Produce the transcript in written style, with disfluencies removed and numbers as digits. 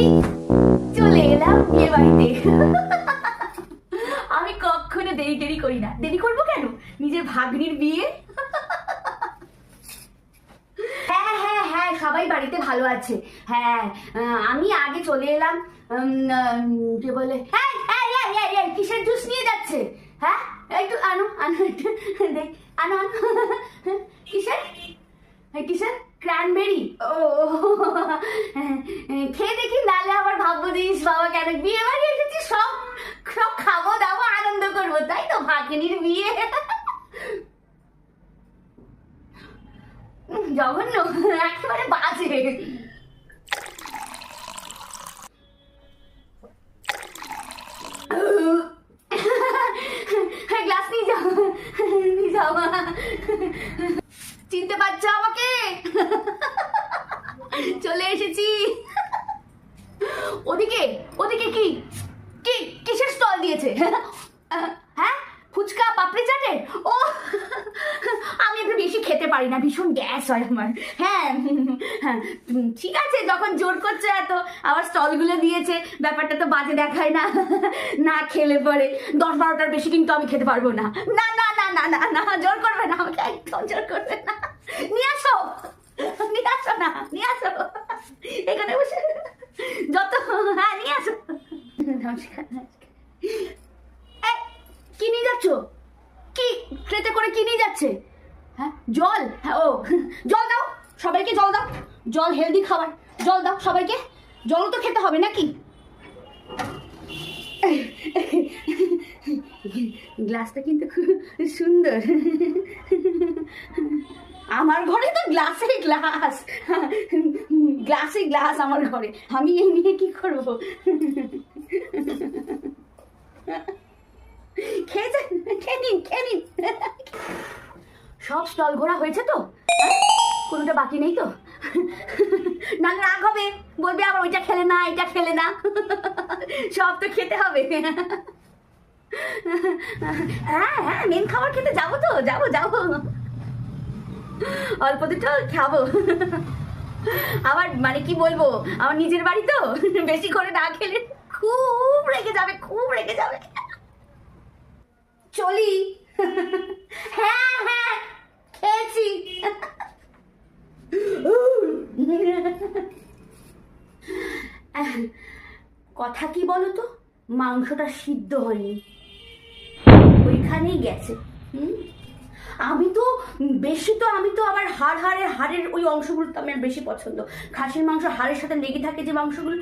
এই চলে এলাম বিয়ে বাড়িতে। আমি কখনো দেরি করি না। দেরি করবো কেন? নিজের ভাগ্নির বিয়ে। হ্যাঁ হ্যাঁ হ্যাঁ, সবাই বাড়িতে ভালো আছে। হ্যাঁ, আমি আগে চলে এলাম। কি বলে, হ্যাঁ হ্যাঁ হ্যাঁ হ্যাঁ হ্যাঁ, কিসের জুস নিয়ে যাচ্ছে? হ্যাঁ, একটু আনো আনো, একটু দেখ, আনো আনো। কিসের কিসের ক্র্যানবেরি? ও খেয়ে দেখি, নাহলে আবার ভাববো দিস বাবা কেন বিয়ে বাড়ি এসেছি, সব সব খাবো দাবো আনন্দ করবো, তাই তো? ভাগ্নির বিয়ে। জঘন্য, একেবারে বাজে। গ্লাস নিয়ে যাও, নিয়ে যাও। চিনতে পারছো আমাকে? চলে এসেছি। ওদিকে ওদিকে কি কি কিসের স্টল দিয়েছে? হ্যাঁ, ফুচকা পাপড়ি চাটের? ও, আমি একটু বেশি খেতে পারি না, ভীষণ গ্যাস হয় আমার। হ্যাঁ হ্যাঁ, ঠিক আছে, যখন জোর করছে এত, আবার স্টলগুলো দিয়েছে, ব্যাপারটা তো বাজে দেখায় না। না খেলে পরে 10-12টার বেশি কিন্তু আমি খেতে পারবো না। না না না না না না, জোর করবে না আমাকে, একদম জোর করবে না। নিয়ে আসো, নিয়ে আসো না, নিয়ে আসো এখানে বসে যত। হ্যাঁ, নিয়ে আসো। নমস্কার। কি নিয়ে যাচ্ছ? কি ট্রেতে করে কি নিয়ে যাচ্ছে? হ্যাঁ, জল? হ্যাঁ, ও জল দাও সবাইকে, জল দাও। জল হেলদি খাবার, জল দাও সবাইকে। জলও তো খেতে হবে নাকি? গ্লাসটা কিন্তু খুব সুন্দর। আমার ঘরে তো গ্লাসে গ্লাস, গ্লাসে গ্লাস আমার ঘরে, আমি এই নিয়ে কি করবো? খেয়ে নিন, খেয়ে নিন। সব স্টল ঘোরা হয়েছে তো? কোনোটা বাকি নেই তো? না, রাগ হবে, বলবে আবার ওইটা খেলে না, এটা খেলে না। সব তো খেতে হবে। হ্যাঁ হ্যাঁ, মেন খাবার খেতে যাবো তো, যাবো যাবো, অল্প দুটো খাবো। আবার মানে কি বলবো, আমার নিজের বাড়ি তো, বেশি করে না খেলে খুব রেগে যাবে, খুব রেগে যাবে। চলি। হ্যাঁ হ্যাঁ, খেয়েছি। কথা কি বলো তো, মাংসটা সিদ্ধ হয়নি, ওইখানেই গেছে। আমি তো আমি তো আবার হাড়ের ওই অংশগুলো তো আমার বেশি পছন্দ। খাসির মাংস হাড়ের সাথে লেগে থাকে যে মাংসগুলো,